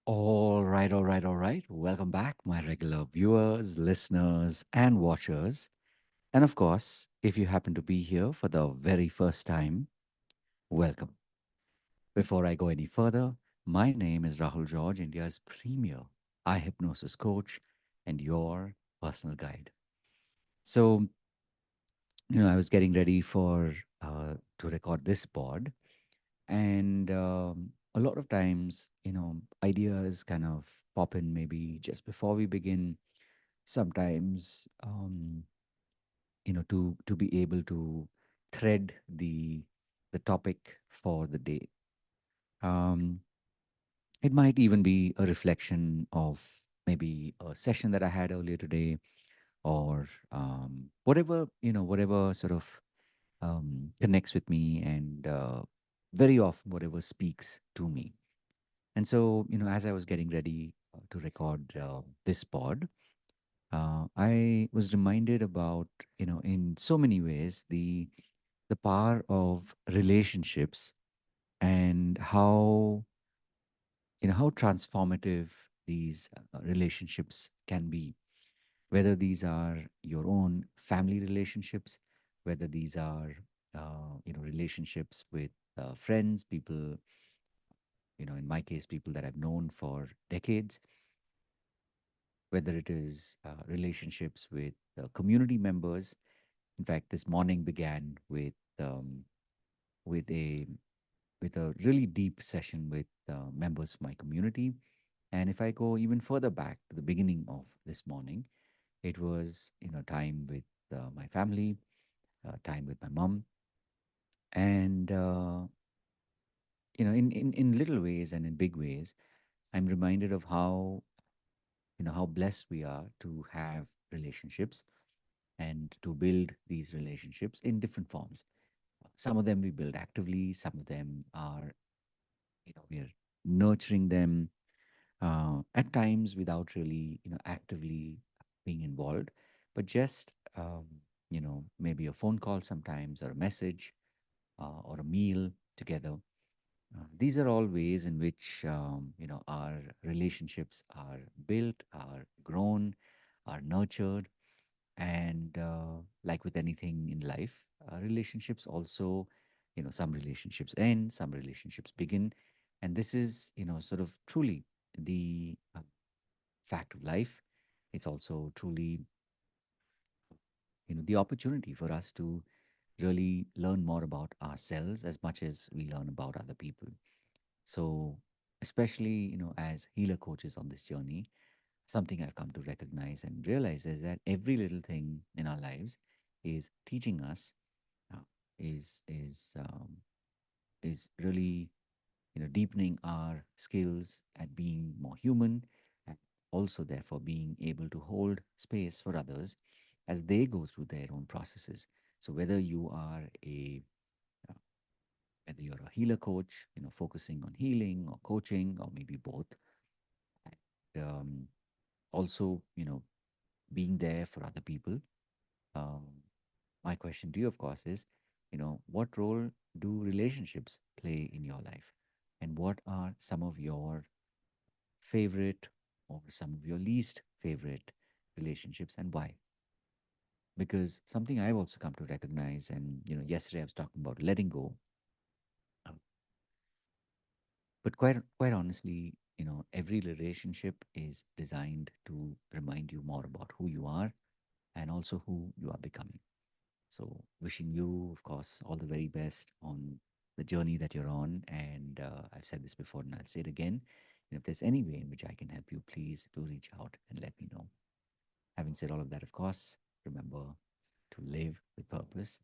All right, all right, all right. Welcome back, my regular viewers, listeners, and watchers. And of course, if you happen to be here for the very first time, welcome. Before I go any further, my name is Rahul George, India's premier eye hypnosis coach and your personal guide. So, I was getting ready for to record this pod, and a lot of times, ideas kind of pop in maybe just before we begin. Sometimes, to be able to thread the topic for the day. Um, it might even be a reflection of maybe a session that I had earlier today, or whatever sort of connects with me, and very often whatever speaks to me. And so, as I was getting ready to record this pod, I was reminded about, in so many ways, the power of relationships, and how transformative these relationships can be. Whether these are your own family relationships, whether these are relationships with friends, people, in my case, people that I've known for decades, whether it is relationships with community members. In fact, this morning began with a with a really deep session with members of my community. And if I go even further back to the beginning of this morning, it was time with my family, time with my mom, and in little ways and in big ways, I'm reminded of how blessed we are to have relationships and to build these relationships in different forms. Some of them we build actively, some of them are, we're nurturing them at times without really, actively being involved, but just, maybe a phone call sometimes, or a message, or a meal together. These are all ways in which, our relationships are built, are grown, are nurtured. And like with anything in life, relationships also, some relationships end, some relationships begin. And this is, sort of truly the fact of life. It's also truly, the opportunity for us to really learn more about ourselves as much as we learn about other people. So, especially, as healer coaches on this journey, something I've come to recognize and realize is that every little thing in our lives is teaching us, uh, is is um, is really, deepening our skills at being more human, and also therefore being able to hold space for others as they go through their own processes. So whether you are a uh, whether you're a healer coach, focusing on healing or coaching, or maybe both, and also, being there for other people. Um, my question to you, of course, is, what role do relationships play in your life? And what are some of your favorite or some of your least favorite relationships, and why? Because something I've also come to recognize, and, yesterday I was talking about letting go, um, but quite honestly, every relationship is designed to remind you more about who you are and also who you are becoming. So, wishing you, of course, all the very best on the journey that you're on. And I've said this before, and I'll say it again. And if there's any way in which I can help you, please do reach out and let me know. Having said all of that, of course, remember to live with purpose,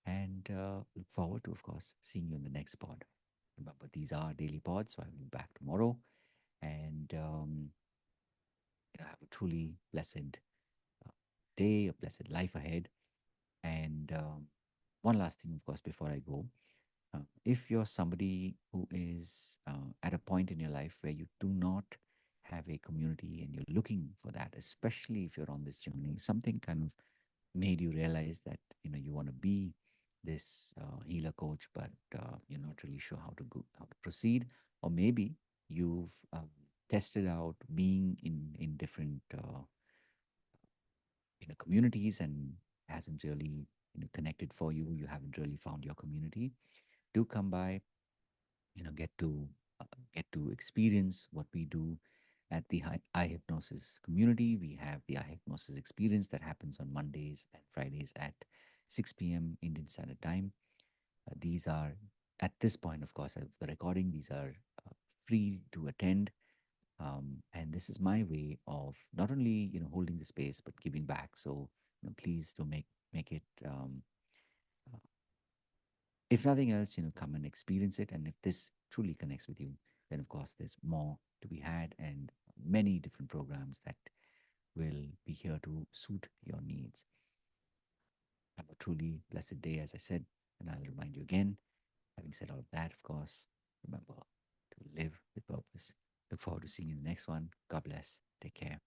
and look forward to, of course, seeing you in the next pod. Remember, these are daily pods, so I will be back tomorrow. And have a truly blessed uh, day, a blessed life ahead. And one last thing, of course, before I go. If you're somebody who is at a point in your life where you do not have a community and you're looking for that, especially if you're on this journey, something kind of made you realize that you want to be this healer coach, but you're not really sure how to proceed, or maybe you've tested out being in different communities and hasn't really connected for you, you haven't really found your community, do come by, get to experience what we do at the eye hypnosis community. We have the eye hypnosis experience that happens on Mondays and Fridays at 6 p.m. Indian Standard Time. These are, at this point, of course, of the recording, these are free to attend. And this is my way of not only holding the space but giving back. So please do make it. If nothing else, come and experience it. And if this truly connects with you, then of course there's more to be had and many different programs that will be here to suit your needs. Have a truly blessed day, as I said, and I'll remind you again. Having said all of that, of course, remember to live with purpose. Look forward to seeing you in the next one. God bless. Take care.